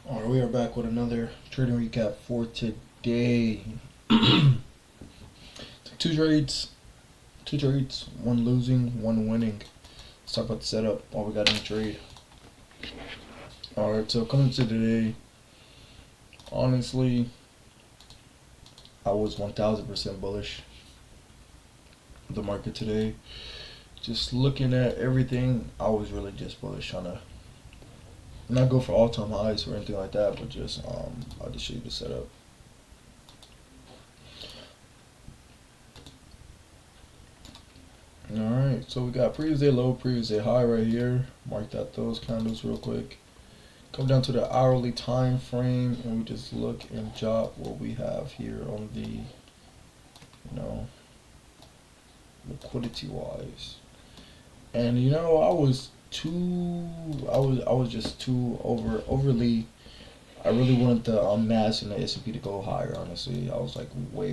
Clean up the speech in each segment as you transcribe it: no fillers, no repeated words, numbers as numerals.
Alright, we are back with another trading recap for today. two trades, one losing, one winning. Let's talk about the setup, what we got in the trade. Alright, so coming to today, honestly, I was 1000% bullish the market today. Just looking at everything, I was really just bullish, trying to not go for all-time highs or anything like that, but just I'll just show you the setup. Alright, so we got previous day low, previous day high right here. Marked out those candles real quick. Come down to the hourly time frame and we just look and jot what we have here on the, liquidity wise. And I was just too overly. I really wanted the mass and the S&P to go higher. Honestly, I was like way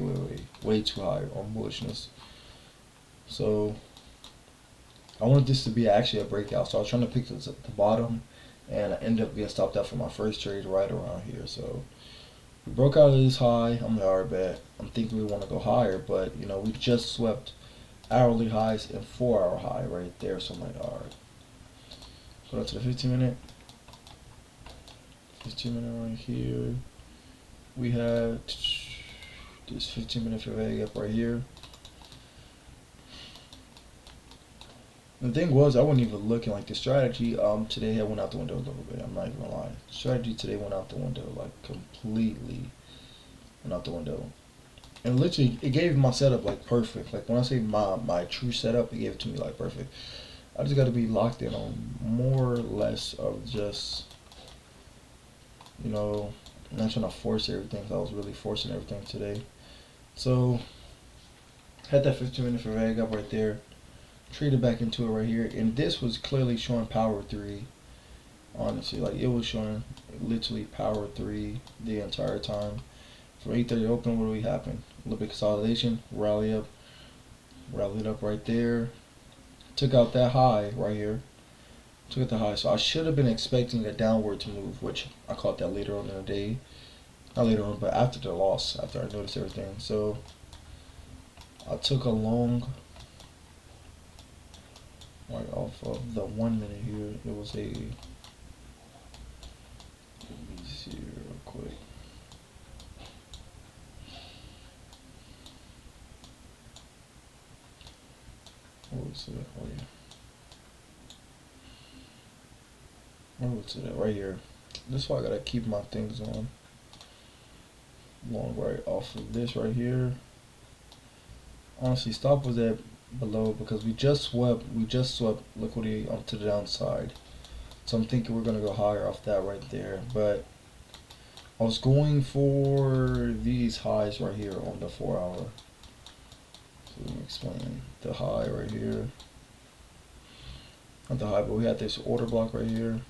too high on bullishness. So I wanted this to be actually a breakout. So I was trying to pick this at the bottom, and I ended up getting stopped out for my first trade right around here. So we broke out of this high. I'm like, alright, bet. I'm thinking we want to go higher, but we just swept hourly highs and 4-hour high right there. So I'm like, alright. Go down to the 15-minute. 15-minute right here. We had this 15-minute FVA up right here. The thing was, I wasn't even looking. Like, the strategy today had went out the window a little bit. I'm not even gonna lie. Strategy today went out the window, like completely went out the window. And literally, it gave my setup like perfect. Like when I say my true setup, it gave it to me like perfect. I just got to be locked in on more or less of just, not trying to force everything. 'Cause I was really forcing everything today. So had that 15-minute for VAG up right there. Traded back into it right here, and this was clearly showing power 3. Honestly, like it was showing literally power 3 the entire time. From 8:30 open, what do we happen? A little bit consolidation, rallied up right there. Took out that high right here. Took out the high, so I should have been expecting a downward to move, which I caught that later on in the day. Not later on, but after the loss, after I noticed everything. So I took a long. Right off of the 1 minute here, it was a. Let me see real quick. What was it? Oh yeah. Where was it at? Right here. This is why I gotta keep my things on. Long right off of this right here. Honestly, stop was at below because we just swept liquidity onto the downside. So I'm thinking we're gonna go higher off that right there. But I was going for these highs right here on the 4-hour. So let me explain. The high right here. Not the high, but we had this order block right here.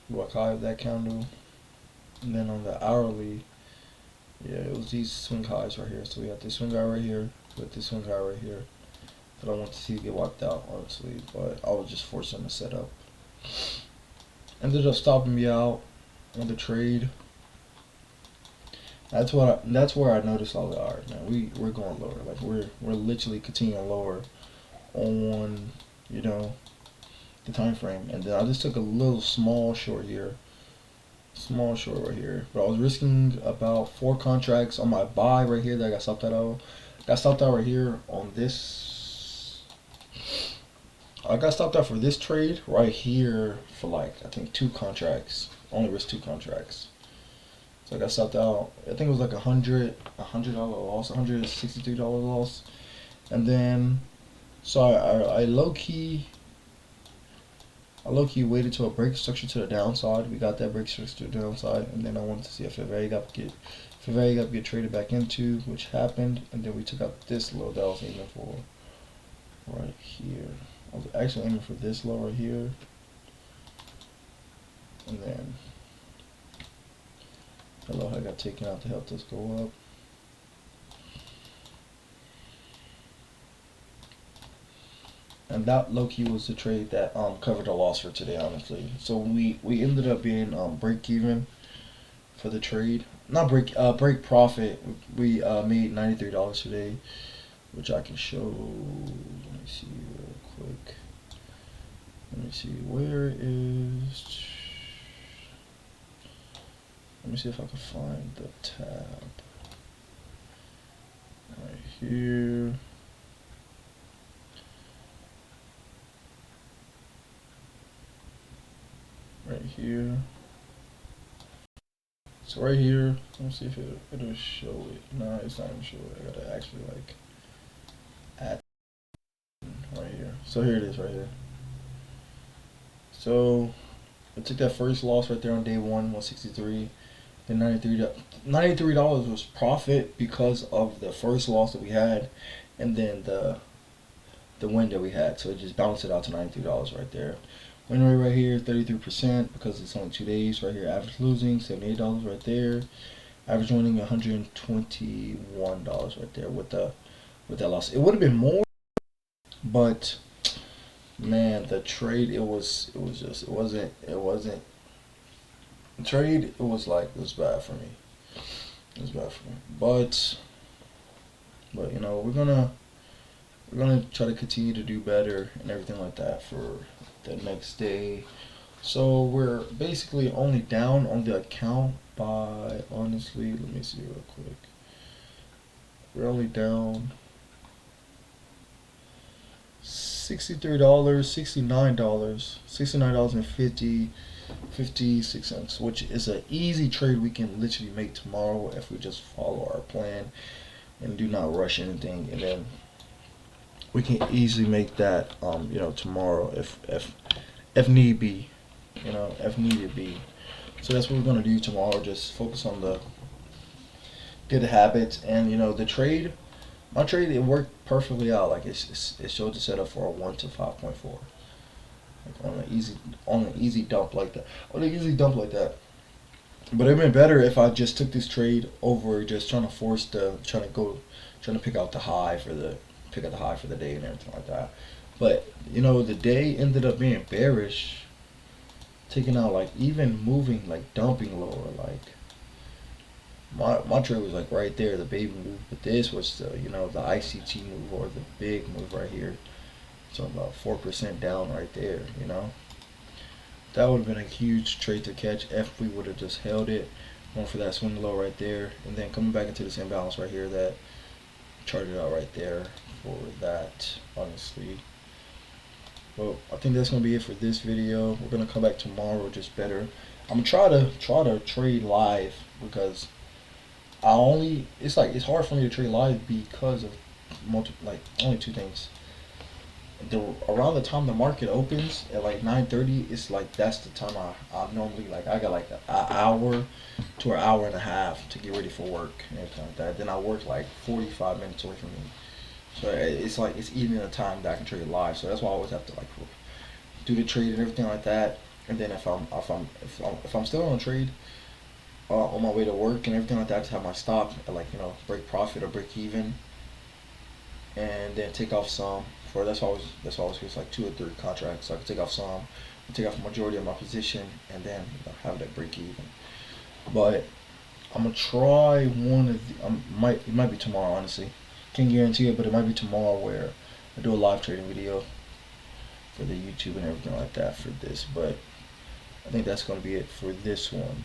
Block high of that candle. And then on the hourly, yeah, it was these swing highs right here. So we had this swing high right here with this swing high right here that I want to see get wiped out, honestly. But I was just forcing the setup. Ended up stopping me out on the trade. That's where I noticed all the art, man. We're going lower. Like we're literally continuing lower on the time frame. And then I just took a little small short here. Small short right here. But I was risking about 4 contracts on my buy right here that I got stopped out of. Got stopped out right here on this. I got stopped out for this trade right here for like I think 2 contracts. Only risked 2 contracts. So I got stopped out. I think it was like $100 loss, $163 loss. And then so I low key waited till a break structure to the downside. We got that break structure to the downside, and then I wanted to see if it get traded back into, which happened, and then we took out this low that I was aiming for right here. I was actually aiming for this low right here, and then the low I got taken out to help this go up. and that low key was the trade that covered the loss for today, honestly. So we ended up being break even for the trade. Not break profit. We made $93 today, which I can show. Let me see real quick. Let me see where is. Let me see if I can find the tab right here. Right here. So right here, let me see if it'll show it. No, it's not even show it. I gotta actually like add right here. So here it is right here. So I took that first loss right there on day one, 163. Then $93 was profit because of the first loss that we had, and then the win that we had. So it just balanced it out to $93 right there. Win rate right here, 33% because it's only 2 days. Right here, average losing, $78 right there. Average winning, $121 right there with that loss. It would have been more, but man, the trade it wasn't the trade. It was bad for me. It was bad for me. But you know we're gonna try to continue to do better and everything like that for the next day. So we're basically only down on the account by, honestly, let me see real quick. We're only down $63, $69 and 56 cents, which is an easy trade we can literally make tomorrow if we just follow our plan and do not rush anything, and then we can easily make that tomorrow if need be, if needed be. So that's what we're gonna do tomorrow. Just focus on the good habits, and the trade. My trade, it worked perfectly out. Like it showed the setup for a 1 to 5.4. Like on an easy dump like that. But it'd been better if I just took this trade over just trying to pick out the high for the day and everything like that. But the day ended up being bearish, taking out like even moving like dumping lower. Like my trade was like right there, the baby move. But this was the the ICT move, or the big move right here. So about 4% down right there. That would have been a huge trade to catch if we would have just held it, going for that swing low right there, and then coming back into this imbalance right here that charted out right there for that, honestly. Well, I think that's gonna be it for this video. We're gonna come back tomorrow just better. I'm gonna try to trade live, because it's hard for me to trade live because of only two things. Around the time the market opens at like 9:30, it's like that's the time I normally, like, I got like an hour to an hour and a half to get ready for work and everything like that. Then I work like 45 minutes away from me, so it's eating the time that I can trade live. So that's why I always have to like do the trade and everything like that. And then if I'm still on a trade on my way to work and everything like that, to have my stop at like break profit or break even, and then take off some. That's always it's like 2 or 3 contracts, so I can take off some, take off the majority of my position, and then have that break even. But I'm gonna try one of the, it might be tomorrow, honestly. Can't guarantee it, but it might be tomorrow where I do a live trading video for the YouTube and everything like that for this. But I think that's gonna be it for this one.